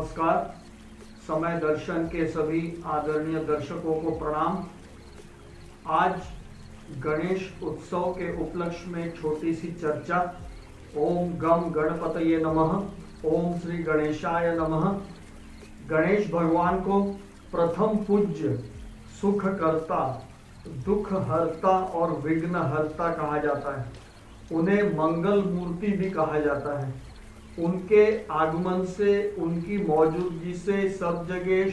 नमस्कार। समय दर्शन के सभी आदरणीय दर्शकों को प्रणाम। आज गणेश उत्सव के उपलक्ष्य में छोटी सी चर्चा। ओम गम गणपतये नमः। ओम श्री गणेशाय नमः। गणेश भगवान को प्रथम पूज्य, सुख करता, दुख हरता और विघ्न हरता कहा जाता है। उन्हें मंगल मूर्ति भी कहा जाता है। उनके आगमन से, उनकी मौजूदगी से सब जगह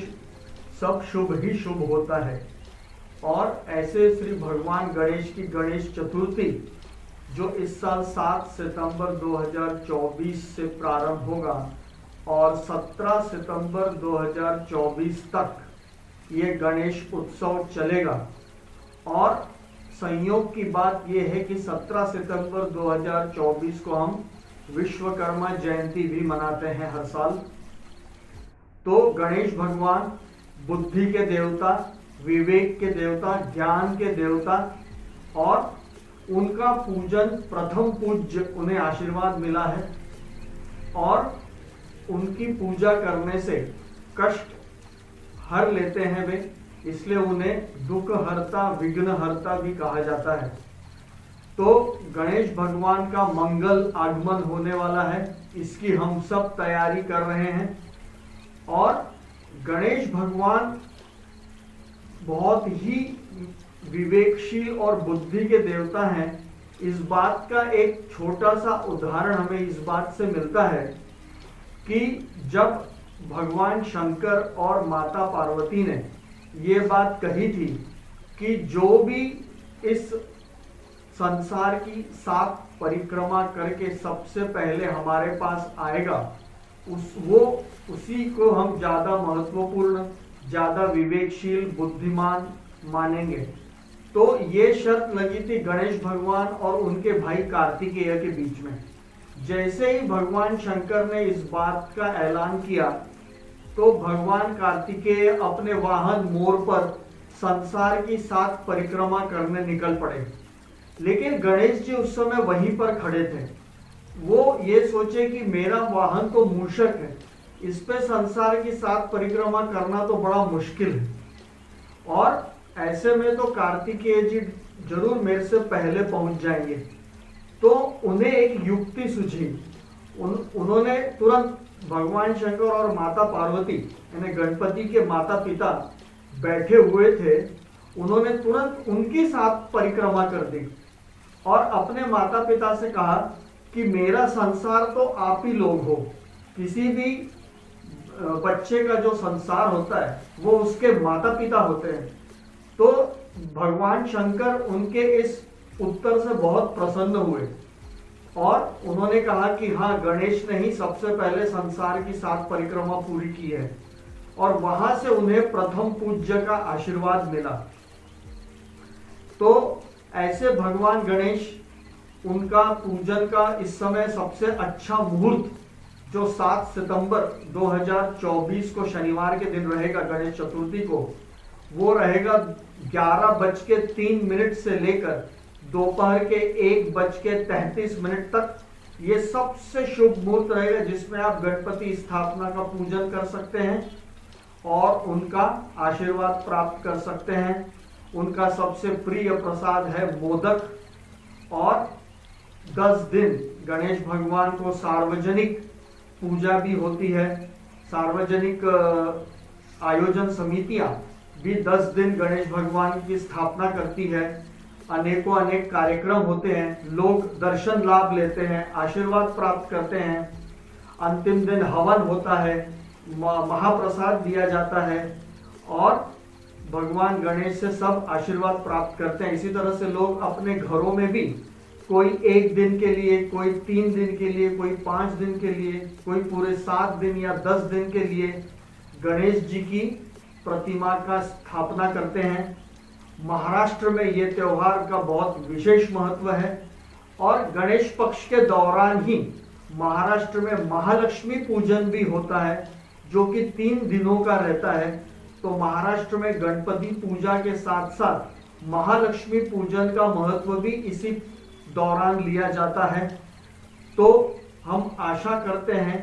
सब शुभ ही शुभ होता है। और ऐसे श्री भगवान गणेश की गणेश चतुर्थी जो इस साल 7 सितंबर 2024 से प्रारंभ होगा और 17 सितंबर 2024 तक ये गणेश उत्सव चलेगा। और संयोग की बात यह है कि 17 सितंबर 2024 को हम विश्वकर्मा जयंती भी मनाते हैं हर साल। तो गणेश भगवान बुद्धि के देवता, विवेक के देवता, ज्ञान के देवता, और उनका पूजन प्रथम पूज्य, उन्हें आशीर्वाद मिला है और उनकी पूजा करने से कष्ट हर लेते हैं वे, इसलिए उन्हें दुख हरता, विघ्न हरता भी कहा जाता है। तो गणेश भगवान का मंगल आगमन होने वाला है, इसकी हम सब तैयारी कर रहे हैं। और गणेश भगवान बहुत ही विवेकशील और बुद्धि के देवता हैं। इस बात का एक छोटा सा उदाहरण हमें इस बात से मिलता है कि जब भगवान शंकर और माता पार्वती ने ये बात कही थी कि जो भी इस संसार की 7 परिक्रमा करके सबसे पहले हमारे पास आएगा, उसी को हम ज्यादा महत्वपूर्ण, ज्यादा विवेकशील, बुद्धिमान मानेंगे। तो ये शर्त लगी थी गणेश भगवान और उनके भाई कार्तिकेय के बीच में। जैसे ही भगवान शंकर ने इस बात का ऐलान किया तो भगवान कार्तिकेय अपने वाहन मोर पर संसार की 7 परिक्रमा करने निकल पड़े। लेकिन गणेश जी उस समय वहीं पर खड़े थे। वो ये सोचे कि मेरा वाहन तो मूषक है, इस पे संसार की 7 परिक्रमा करना तो बड़ा मुश्किल है, और ऐसे में तो कार्तिकेय जी जरूर मेरे से पहले पहुंच जाएंगे। तो उन्हें एक युक्ति सूझी। उन्होंने तुरंत भगवान शंकर और माता पार्वती, यानी गणपति के माता पिता बैठे हुए थे, उन्होंने तुरंत उनकी 7 परिक्रमा कर दी और अपने माता पिता से कहा कि मेरा संसार तो आप ही लोग हो। किसी भी बच्चे का जो संसार होता है वो उसके माता पिता होते हैं। तो भगवान शंकर उनके इस उत्तर से बहुत प्रसन्न हुए और उन्होंने कहा कि हाँ, गणेश ने ही सबसे पहले संसार की 7 परिक्रमा पूरी की है, और वहां से उन्हें प्रथम पूज्य का आशीर्वाद मिला। तो ऐसे भगवान गणेश, उनका पूजन का इस समय सबसे अच्छा मुहूर्त जो 7 सितंबर 2024 को शनिवार के दिन रहेगा, गणेश चतुर्थी को, वो रहेगा 11:03 से लेकर दोपहर के 1:33 तक। ये सबसे शुभ मुहूर्त रहेगा जिसमें आप गणपति स्थापना का पूजन कर सकते हैं और उनका आशीर्वाद प्राप्त कर सकते हैं। उनका सबसे प्रिय प्रसाद है मोदक। और 10 दिन गणेश भगवान को सार्वजनिक पूजा भी होती है। सार्वजनिक आयोजन समितियां भी 10 दिन गणेश भगवान की स्थापना करती है। अनेकों अनेक कार्यक्रम होते हैं, लोग दर्शन लाभ लेते हैं, आशीर्वाद प्राप्त करते हैं। अंतिम दिन हवन होता है, महाप्रसाद दिया जाता है और भगवान गणेश से सब आशीर्वाद प्राप्त करते हैं। इसी तरह से लोग अपने घरों में भी, कोई 1 दिन के लिए, कोई 3 दिन के लिए, कोई 5 दिन के लिए, कोई पूरे 7 दिन या 10 दिन के लिए गणेश जी की प्रतिमा का स्थापना करते हैं। महाराष्ट्र में ये त्योहार का बहुत विशेष महत्व है। और गणेश पक्ष के दौरान ही महाराष्ट्र में महालक्ष्मी पूजन भी होता है, जो कि 3 दिनों का रहता है। तो महाराष्ट्र में गणपति पूजा के साथ साथ महालक्ष्मी पूजन का महत्व भी इसी दौरान लिया जाता है। तो हम आशा करते हैं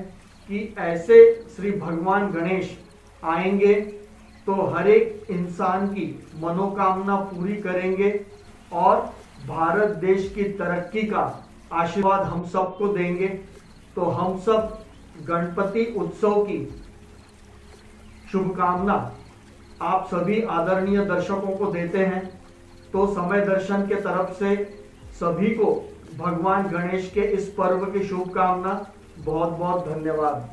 कि ऐसे श्री भगवान गणेश आएंगे तो हर एक इंसान की मनोकामना पूरी करेंगे और भारत देश की तरक्की का आशीर्वाद हम सबको देंगे। तो हम सब गणपति उत्सव की शुभकामना आप सभी आदरणीय दर्शकों को देते हैं। तो समय दर्शन के तरफ से सभी को भगवान गणेश के इस पर्व की शुभकामना। बहुत बहुत धन्यवाद।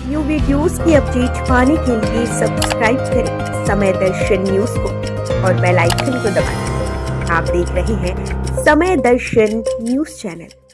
न्यू वीडियोस की अपडेट पाने के लिए सब्सक्राइब करें समय दर्शन न्यूज को और बेल आइकन को दबाएं। आप देख रहे हैं समय दर्शन न्यूज चैनल।